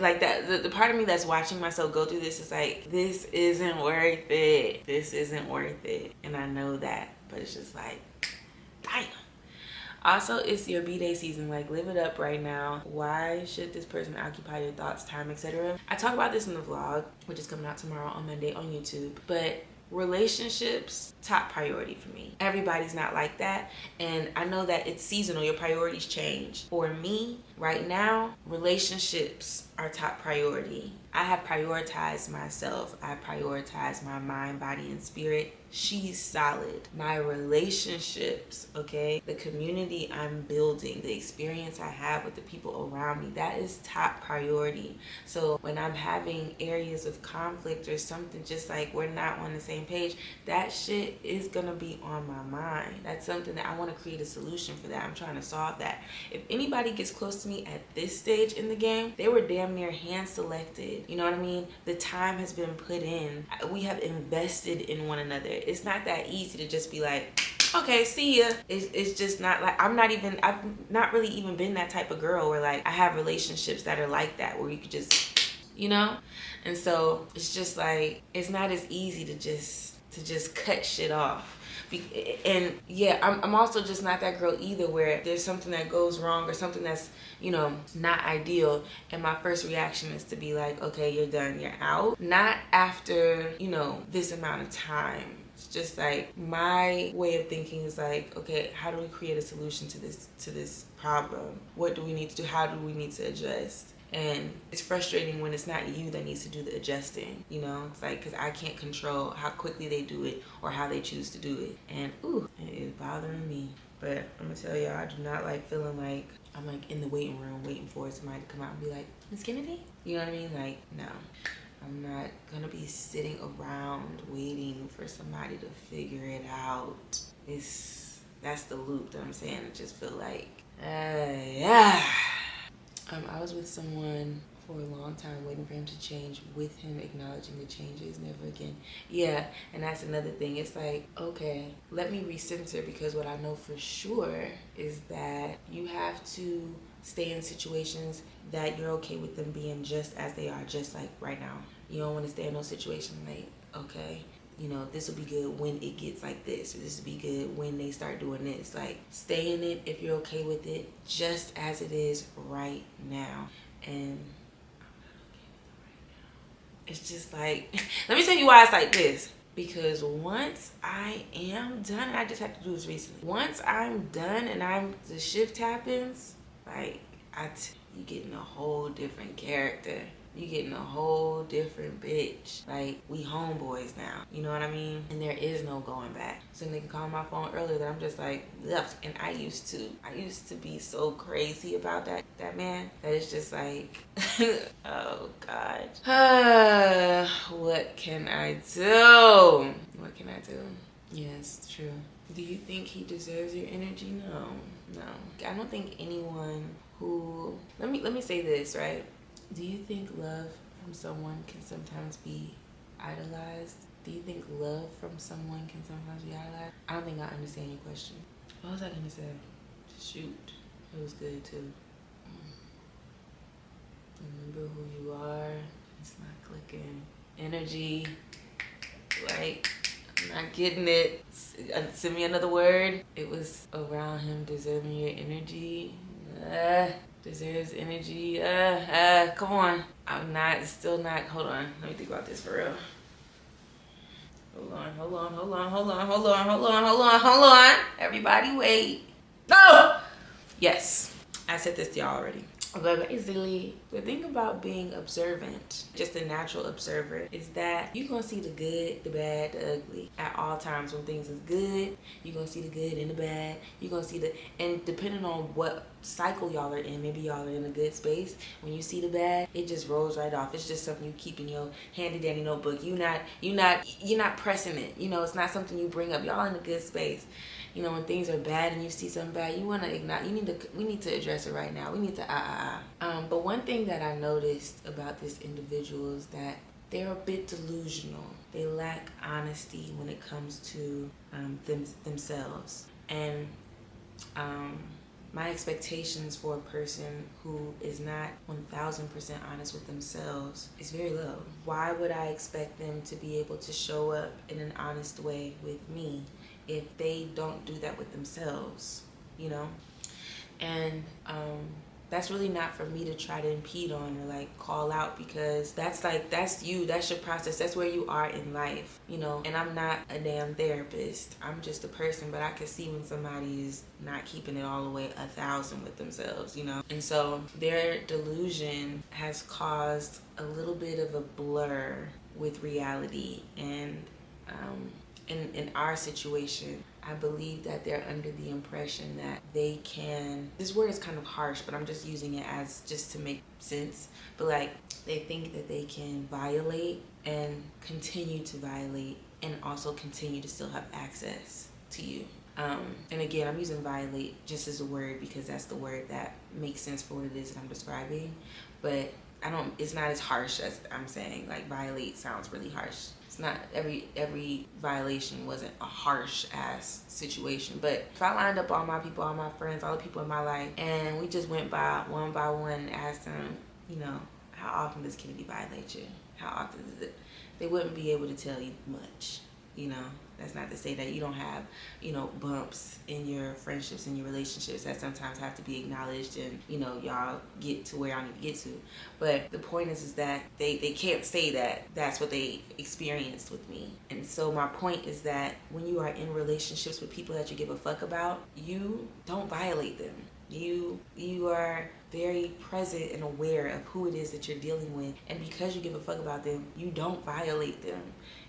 like that, the part of me that's watching myself go through this is like, this isn't worth it. This isn't worth it. And I know that, but it's just like, damn. Also, it's your B-Day season. Like, live it up right now. Why should this person occupy your thoughts, time, etc.? I talk about this in the vlog, which is coming out tomorrow on Monday on YouTube. But relationships, top priority for me. Everybody's not like that, and I know that it's seasonal. Your priorities change. For me right now, relationships are top priority. I have prioritized myself. I prioritize my mind, body, and spirit. She's solid. My relationships, okay, the community I'm building, the experience I have with the people around me, that is top priority. So when I'm having areas of conflict or something, just like we're not on the same page, that shit is gonna be on my mind. That's something that I want to create a solution for that. I'm trying to solve that. If anybody gets close to me at this stage in the game, they were damn near hand selected. You know what I mean? The time has been put in. We have invested in one another. It's not that easy to just be like, okay, see ya. It's just not like, I've not really even been that type of girl where like I have relationships that are like that, where you could just, you know? And so it's just like, it's not as easy to to just cut shit off. And yeah, I'm also just not that girl either, where there's something that goes wrong or something that's, you know, not ideal, and my first reaction is to be like, okay, you're done, you're out. Not after, you know, this amount of time. It's just like, my way of thinking is like, okay, how do we create a solution to this problem? What do we need to do? How do we need to adjust? And it's frustrating when it's not you that needs to do the adjusting, you know? It's like, because I can't control how quickly they do it or how they choose to do it. And ooh, it is bothering me. But I'm gonna tell y'all, I do not like feeling like I'm like in the waiting room waiting for somebody to come out and be like, Miss Kennedy? You know what I mean? Like, no. I'm not gonna be sitting around waiting for somebody to figure it out. That's the loop that I'm saying. I just feel like, yeah. I was with someone for a long time waiting for him to change, with him acknowledging the changes, never again. Yeah, and that's another thing. It's like, okay, let me recenter, because what I know for sure is that you have to stay in situations that you're okay with them being just as they are, just like right now. You don't want to stay in those situations like, okay, you know, this will be good when it gets like this, or this will be good when they start doing this. Like, stay in it if you're okay with it, just as it is right now. And it's just like, let me tell you why it's like this. Because once I am done, and I just had to do this recently. Once I'm done and the shift happens, like, you getting a whole different character. You getting a whole different bitch. Like, we homeboys now. You know what I mean? And there is no going back. So nigga called my phone earlier that I'm just like, ugh. And I used to be so crazy about that man, that it's just like, oh God. What can I do? What can I do? Yes, true. Do you think he deserves your energy? No. I don't think anyone who, let me say this, right? Do you think love from someone can sometimes be idolized? Do you think love from someone can sometimes be idolized? I don't think I understand your question. What was I gonna say? Shoot. It was good too. Remember who you are. It's not clicking. Energy. Like, I'm not getting it. Send me another word. It was around him deserving your energy. Deserves energy. Come on. Still not. Hold on. Let me think about this for real. Hold on. Everybody wait. No! Yes. I said this to y'all already. But basically, the thing about being observant, just a natural observer, is that you're going to see the good, the bad, the ugly at all times. When things is good, you're going to see the good and the bad. You're going to see and depending on what cycle y'all are in, maybe y'all are in a good space. When you see the bad, it just rolls right off. It's just something you keep in your handy dandy notebook. You're not pressing it. You know, it's not something you bring up. Y'all in a good space. You know, when things are bad and you see something bad, you want to ignore. We need to address it right now. We need to But one thing that I noticed about this individual is that they're a bit delusional. They lack honesty when it comes to themselves. And my expectations for a person who is not 1,000% honest with themselves is very low. Why would I expect them to be able to show up in an honest way with me if they don't do that with themselves, you know? And that's really not for me to try to impede on or like call out, because that's you, that's your process, that's where you are in life, you know? And I'm not a damn therapist, I'm just a person, but I can see when somebody is not keeping it all the way 1,000 with themselves, you know? And so their delusion has caused a little bit of a blur with reality. And in our situation, I believe that they're under the impression that they can, this word is kind of harsh, but I'm just using it as just to make sense, but like, they think that they can violate and continue to violate and also continue to still have access to you. And again, I'm using violate just as a word because that's the word that makes sense for what it is that I'm describing, but it's not as harsh as I'm saying. Like, violate sounds really harsh. It's not, every violation wasn't a harsh ass situation. But if I lined up all my people, all my friends, all the people in my life, and we just went by one and asked them, you know, how often does Kennedy violate you? How often is it? They wouldn't be able to tell you much, you know, that's not to say that you don't have, you know, bumps in your friendships and your relationships that sometimes have to be acknowledged and, you know, y'all get to where I need to get to. But the point is that they can't say that that's what they experienced with me. And so my point is that when you are in relationships with people that you give a fuck about, you don't violate them. You are very present and aware of who it is that you're dealing with. And because you give a fuck about them, you don't violate them.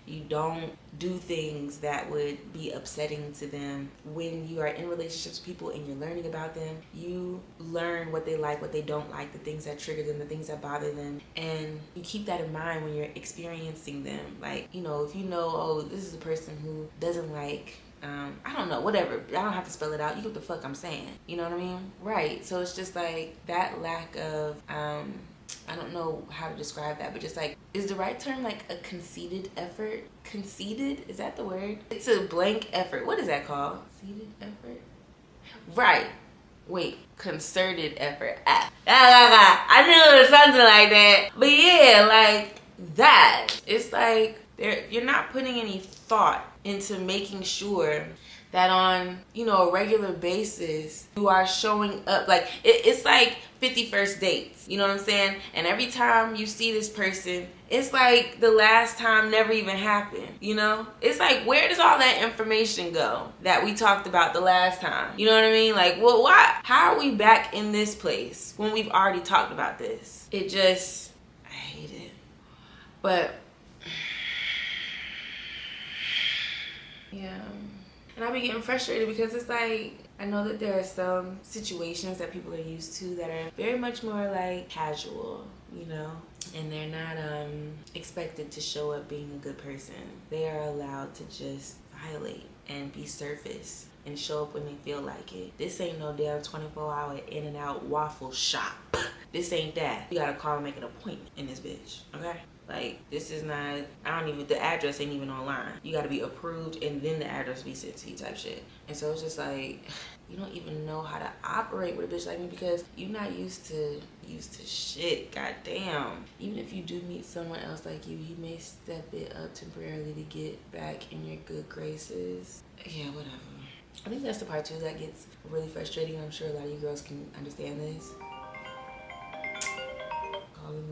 You don't do things that would be upsetting to them. When you are in relationships with people and you're learning about them, you learn what they like, what they don't like, the things that trigger them, the things that bother them. And you keep that in mind when you're experiencing them. Like, you know, if you know, oh, this is a person who doesn't like, I don't know, whatever. I don't have to spell it out. You get what the fuck I'm saying. You know what I mean? Right. So it's just like that lack of, I don't know how to describe that, but just like, is the right term like a conceited effort? Conceited? Is that the word? It's a blank effort. What is that called? Conceited effort? Right. Wait, concerted effort. I knew it was something like that. But yeah, like that. It's like you're not putting any thought into making sure that on, you know, a regular basis you are showing up. Like it's like 51st dates, you know what I'm saying? And every time you see this person, it's like the last time never even happened, you know? It's like, where does all that information go that we talked about the last time? You know what I mean? Like, well, why? How are we back in this place when we've already talked about this? I hate it. But yeah. And I be getting frustrated because it's like, I know that there are some situations that people are used to that are very much more like casual, you know? And they're not expected to show up being a good person. They are allowed to just violate and be surface and show up when they feel like it. This ain't no damn 24-hour in and out waffle shop. This ain't that. You gotta call and make an appointment in this bitch, okay? Like, this is not, the address ain't even online. You gotta be approved and then the address be sent to you type shit. And so it's just like, you don't even know how to operate with a bitch like me because you're not used to shit, goddamn. Even if you do meet someone else like you may step it up temporarily to get back in your good graces. Yeah, whatever. I think that's the part too that gets really frustrating. I'm sure a lot of you girls can understand this.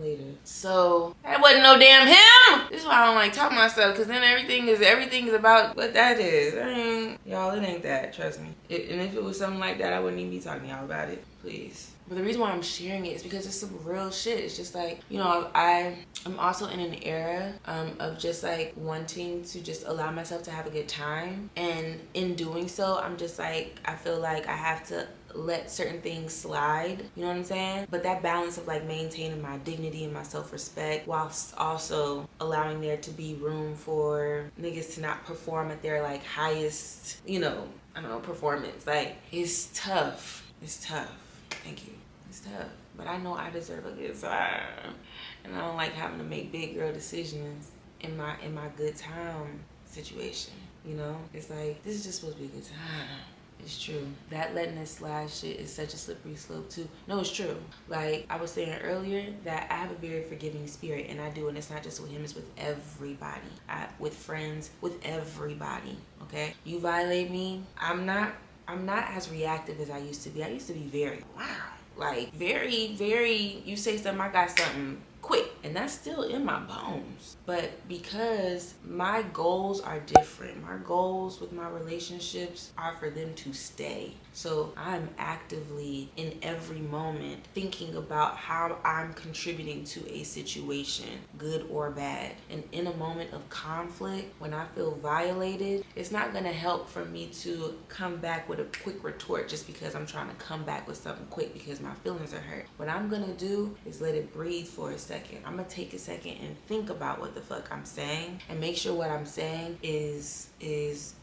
Later. So that wasn't no damn him. This is why I don't like talking myself, because then everything is about what that is. I mean, y'all, it ain't that, trust me. And if it was something like that, I wouldn't even be talking to y'all about it, please. But the reason why I'm sharing it is because it's some real shit. It's just like, you know, I'm also in an era of just like wanting to just allow myself to have a good time. And in doing so, I'm just like, I feel like I have to let certain things slide, you know what I'm saying? But that balance of like maintaining my dignity and my self-respect whilst also allowing there to be room for niggas to not perform at their like highest, you know, I don't know, performance. Like, it's tough. It's tough. Thank you. It's tough. But I know I deserve a good time. And I don't like having to make big girl decisions in my good time situation. You know? It's like, this is just supposed to be a good time. It's true. That letting it slide shit is such a slippery slope too. No, it's true. Like I was saying earlier, that I have a very forgiving spirit, and I do, and it's not just with him, it's with everybody. With friends, with everybody. Okay? You violate me, I'm not as reactive as I used to be. I used to be very like very, very, you say something, I got something quick, and that's still in my bones. But because my goals are different, my goals with my relationships are for them to stay. So I'm actively in every moment thinking about how I'm contributing to a situation, good or bad. And in a moment of conflict, when I feel violated, it's not gonna help for me to come back with a quick retort just because I'm trying to come back with something quick because my feelings are hurt. What I'm gonna do is let it breathe for a second. I'm gonna take a second and think about what the fuck I'm saying and make sure what I'm saying is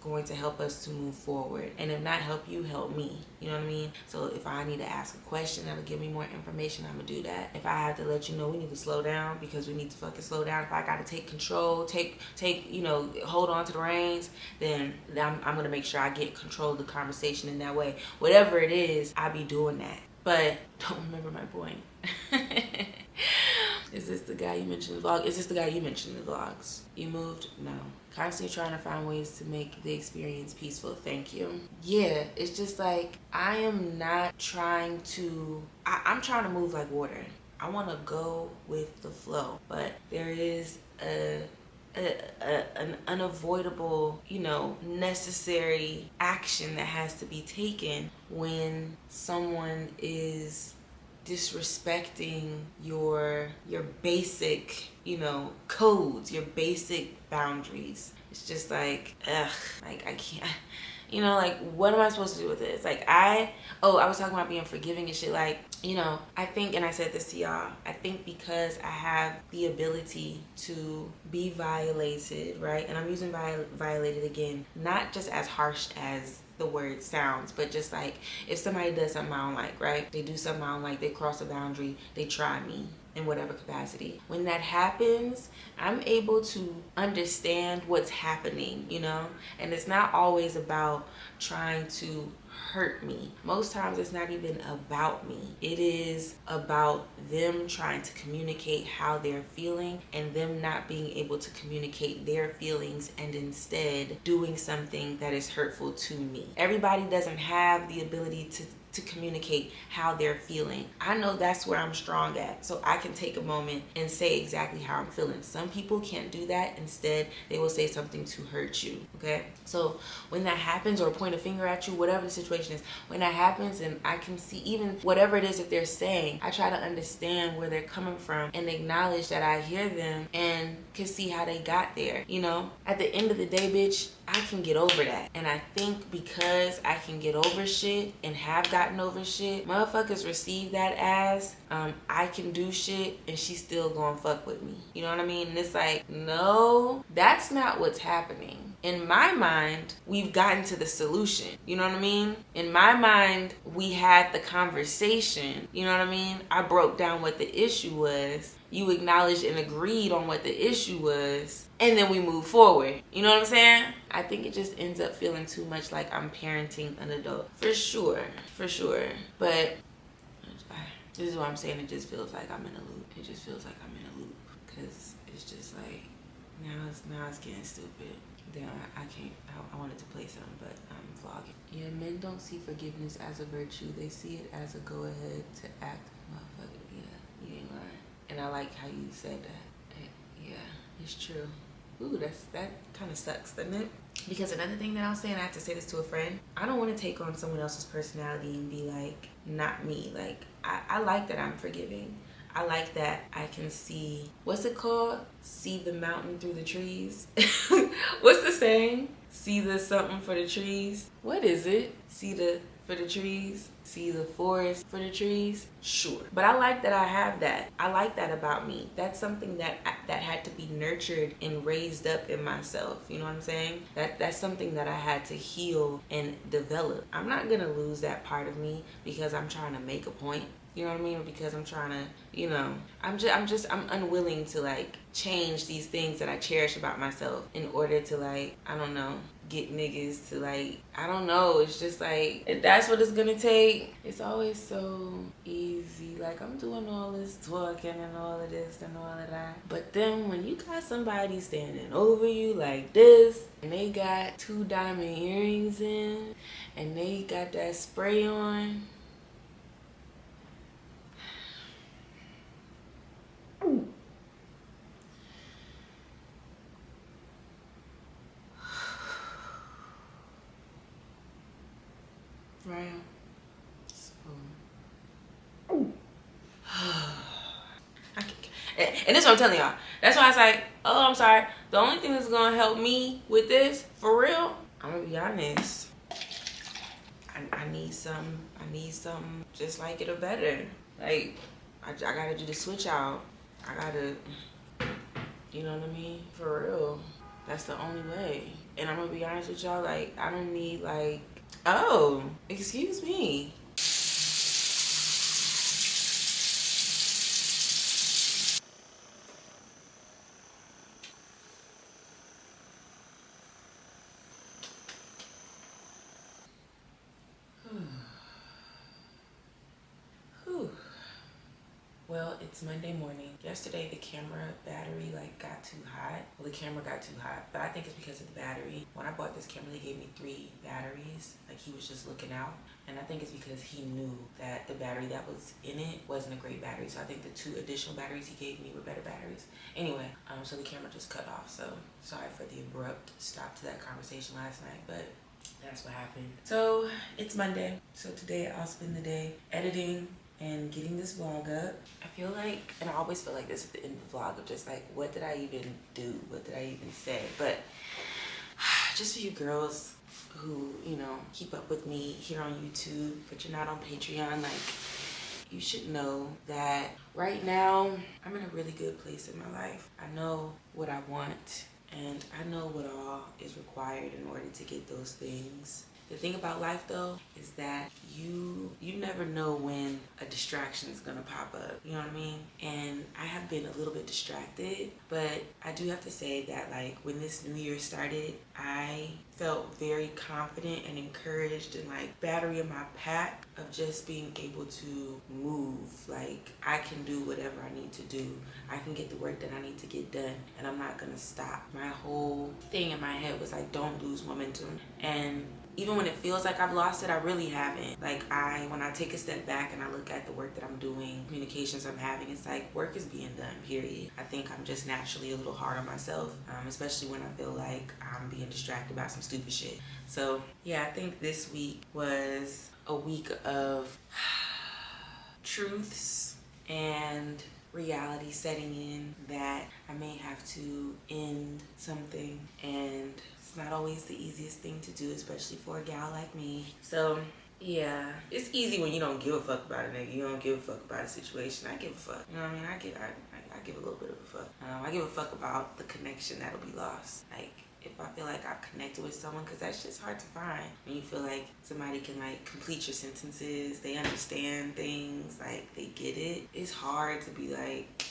going to help us to move forward. And if not help you, help me. You know what I mean? So if I need to ask a question that'll give me more information, I'm gonna do that. If I have to let you know we need to slow down because we need to fucking slow down, if I gotta take control, you know, hold on to the reins, then I'm gonna make sure I get control of the conversation in that way. Whatever it is, I be doing that. But don't remember my point. Is this the guy you mentioned in the vlog? Is this the guy you mentioned in the vlogs? You moved? No. Constantly trying to find ways to make the experience peaceful. Thank you. Yeah, it's just like, I am not trying to, I'm trying to move like water. I want to go with the flow, but there is an unavoidable, you know, necessary action that has to be taken when someone is disrespecting your basic, you know, codes, your basic boundaries. It's just like, ugh, like I can't, you know, like what am I supposed to do with this? Like I was talking about being forgiving and shit. Like, you know, I think, and I said this to y'all, I think because I have the ability to be violated, right? And I'm using violated again, not just as harsh as the word sounds, but just like if somebody does something I don't like, right? They do something I don't like, they cross a boundary, they try me in whatever capacity. When that happens, I'm able to understand what's happening, you know? And it's not always about trying to hurt me. Most times it's not even about me. It is about them trying to communicate how they're feeling and them not being able to communicate their feelings and instead doing something that is hurtful to me. Everybody doesn't have the ability to communicate how they're feeling. I know that's where I'm strong at, so I can take a moment and say exactly how I'm feeling. Some people can't do that. Instead, they will say something to hurt you, okay? So when that happens, or point a finger at you, whatever the situation is, when that happens and I can see even whatever it is that they're saying, I try to understand where they're coming from and acknowledge that I hear them and can see how they got there, you know? At the end of the day, bitch, I can get over that. And I think because I can get over shit and have gotten over shit, motherfuckers receive that as I can do shit and she's still gonna fuck with me. You know what I mean? And it's like, no, that's not what's happening. In my mind, we've gotten to the solution. You know what I mean? In my mind, we had the conversation. You know what I mean? I broke down what the issue was. You acknowledged and agreed on what the issue was. And then we move forward. You know what I'm saying? I think it just ends up feeling too much like I'm parenting an adult. For sure. For sure. But this is what I'm saying. It just feels like I'm in a loop. It just feels like I'm in a loop. Because it's just like, now it's getting stupid. Then I can't, I wanted to play something, but I'm vlogging. Yeah, men don't see forgiveness as a virtue. They see it as a go-ahead to act. Motherfucker, yeah, you ain't lying. And I like how you said that. Yeah, it's true. Ooh, that kind of sucks, doesn't it? Because another thing that I was saying, I have to say this to a friend, I don't want to take on someone else's personality and be like, not me. Like, I like that I'm forgiving. I like that I can see, what's it called? See the mountain through the trees. What's the saying? See the something for the trees. What is it? See the for the trees. See the forest for the trees. Sure. But I like that I have that. I like that about me. That's something that had to be nurtured and raised up in myself. You know what I'm saying? That's something that I had to heal and develop. I'm not gonna lose that part of me because I'm trying to make a point. You know what I mean? Because I'm trying to, you know, I'm unwilling to like change these things that I cherish about myself in order to like, I don't know, get niggas to like, I don't know. It's just like, if that's what it's gonna take, it's always so easy. Like I'm doing all this twerking and all of this and all of that. But then when you got somebody standing over you like this and they got 2 diamond earrings in and they got that spray on, right? So, and this is what I'm telling y'all. That's why I was like, oh, I'm sorry. The only thing that's gonna help me with this, for real, I'm gonna be honest. I need some just like it or better. Like, I gotta do the switch out. I gotta, you know what I mean? For real. That's the only way. And I'm gonna be honest with y'all, like, I don't need like, oh, excuse me. Well, it's Monday morning. Yesterday the camera battery like got too hot. Well, the camera got too hot, but I think it's because of the battery. When I bought this camera, they gave me 3 batteries. Like, he was just looking out. And I think it's because he knew that the battery that was in it wasn't a great battery. So I think the 2 additional batteries he gave me were better batteries. Anyway, so the camera just cut off. So sorry for the abrupt stop to that conversation last night, but that's what happened. So it's Monday. So today I'll spend the day editing and getting this vlog up. I feel like, and I always feel like this at the end of the vlog, of just like, what did I even do? What did I even say? But just for you girls who, you know, keep up with me here on YouTube, but you're not on Patreon, like, you should know that right now I'm in a really good place in my life. I know what I want, and I know what all is required in order to get those things. The thing about life though is that you never know when a distraction is gonna pop up, you know what I mean? And I have been a little bit distracted, but I do have to say that, like, when this new year started, I felt very confident and encouraged and like battery in my pack of just being able to move. Like, I can do whatever I need to do. I can get the work that I need to get done, and I'm not gonna stop. My whole thing in my head was like, don't lose momentum. And even when it feels like I've lost it, I really haven't. Like, when I take a step back and I look at the work that I'm doing, communications I'm having, it's like work is being done, period. I think I'm just naturally a little hard on myself, especially when I feel like I'm being distracted by some stupid shit. So yeah, I think this week was a week of truths and reality setting in that I may have to end something, and it's not always the easiest thing to do, especially for a gal like me. So yeah, it's easy when you don't give a fuck about a nigga. You don't give a fuck about a situation. I give a fuck. You know what I mean? I give a little bit of a fuck. I give a fuck about the connection that'll be lost. Like, if I feel like I've connected with someone, because that's just hard to find. When you feel like somebody can like complete your sentences, they understand things, like they get it. It's hard to be like,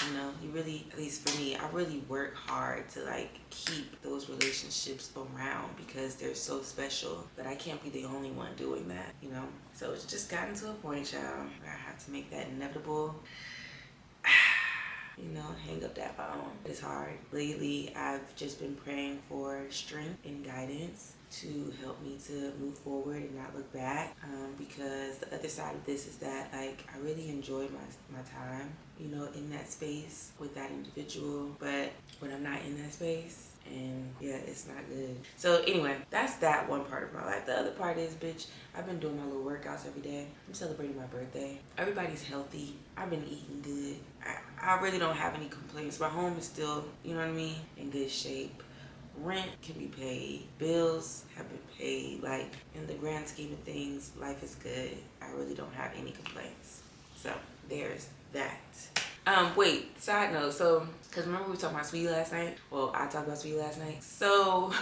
you know, you really, at least for me, I really work hard to like keep those relationships around because they're so special. But I can't be the only one doing that, you know? So it's just gotten to a point, y'all, where I have to make that inevitable, you know, hang up that phone. It's hard. Lately, I've just been praying for strength and guidance to help me to move forward and not look back, because the other side of this is that, like, I really enjoyed my time, you know, in that space with that individual, but when I'm not in that space, and yeah, it's not good. So anyway, that's that one part of my life. The other part is, bitch, I've been doing my little workouts every day. I'm celebrating my birthday. Everybody's healthy. I've been eating good. I really don't have any complaints. My home is still, you know what I mean, in good shape. Rent can be paid. Bills have been paid. Like, in the grand scheme of things, life is good. I really don't have any complaints. So there's that. Wait, side note, so, because remember we were talking about Sweetie last night? Well, I talked about Sweetie last night. So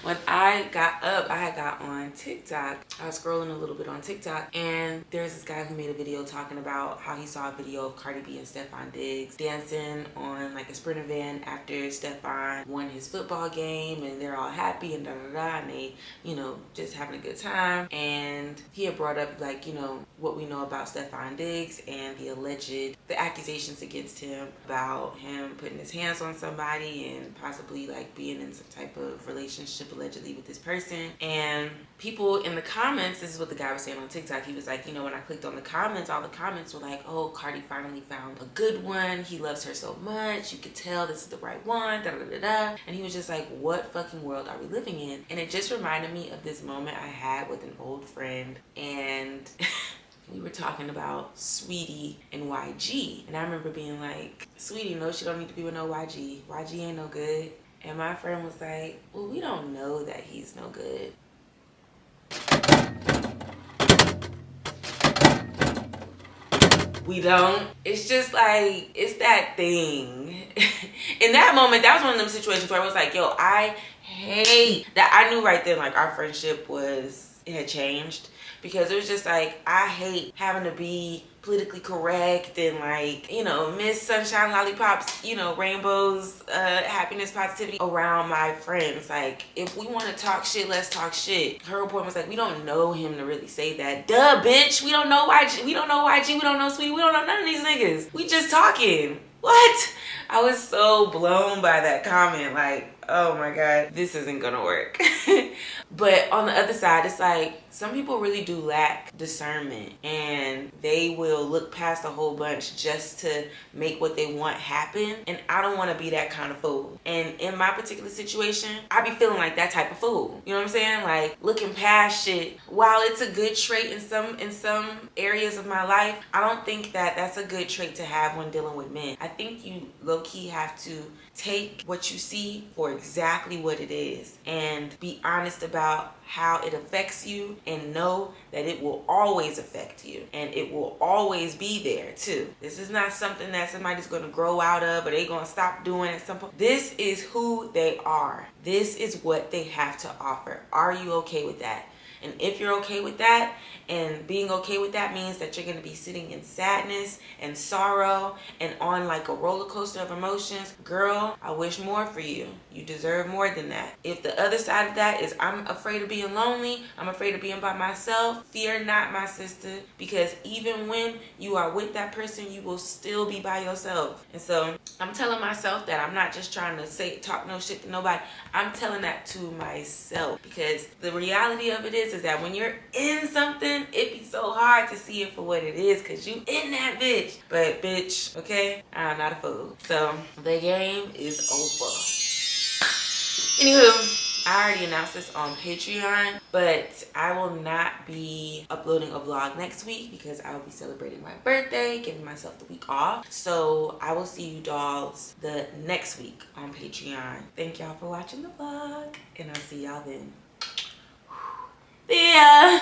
when I got up, I had got on TikTok. I was scrolling a little bit on TikTok, and there's this guy who made a video talking about how he saw a video of Cardi B and Stephon Diggs dancing on like a Sprinter van after Stephon won his football game, and they're all happy and da-da-da, and they, you know, just having a good time. And he had brought up, like, you know, what we know about Stephon Diggs and the accusations against him about him putting his hands on somebody and possibly like being in some type of relationship allegedly with this person. And people in the comments, this is what the guy was saying on TikTok, he was like, you know, when I clicked on the comments, all the comments were like, oh, Cardi finally found a good one, he loves her so much, you could tell this is the right one, da da da da. And he was just like, what fucking world are we living in? And it just reminded me of this moment I had with an old friend, and we were talking about Sweetie and YG. And I remember being like, Sweetie, no, she don't need to be with no YG. YG ain't no good. And my friend was like, well, we don't know that he's no good. We don't. It's just like, it's that thing. In that moment, that was one of them situations where I was like, yo, I hate that. I knew right then, like, our friendship it had changed. Because it was just like, I hate having to be politically correct and like, you know, Miss Sunshine Lollipops, you know, rainbows, happiness, positivity around my friends. Like, if we want to talk shit, let's talk shit. Her point was like, we don't know him to really say that. Duh, bitch. We don't know YG. We don't know YG. We don't know Sweetie. We don't know none of these niggas. We just talking. What? I was so blown by that comment. Like, oh my God, this isn't gonna work. But on the other side, it's like some people really do lack discernment and they will look past a whole bunch just to make what they want happen. And I don't want to be that kind of fool. And in my particular situation, I be feeling like that type of fool. You know what I'm saying? Like looking past shit. While it's a good trait in some areas of my life, I don't think that that's a good trait to have when dealing with men. I think you low-key have to take what you see for exactly what it is and be honest about how it affects you and know that it will always affect you and it will always be there too. This is not something that somebody's going to grow out of or they're going to stop doing at some point. This is who they are. This is what they have to offer. Are you okay with that? And if you're okay with that, and being okay with that means that you're going to be sitting in sadness and sorrow and on like a roller coaster of emotions, girl, I wish more for you. You deserve more than that. If the other side of that is I'm afraid of being lonely, I'm afraid of being by myself, fear not, my sister, because even when you are with that person, you will still be by yourself. And so I'm telling myself that I'm not just trying to talk no shit to nobody. I'm telling that to myself, because the reality of it is that when you're in something, it be so hard to see it for what it is because you in that bitch. But bitch, okay, I'm not a fool. So the game is over. Anywho, I already announced this on Patreon, but I will not be uploading a vlog next week because I will be celebrating my birthday, giving myself the week off. So I will see you dolls the next week on Patreon. Thank y'all for watching the vlog, and I'll see y'all then. See ya!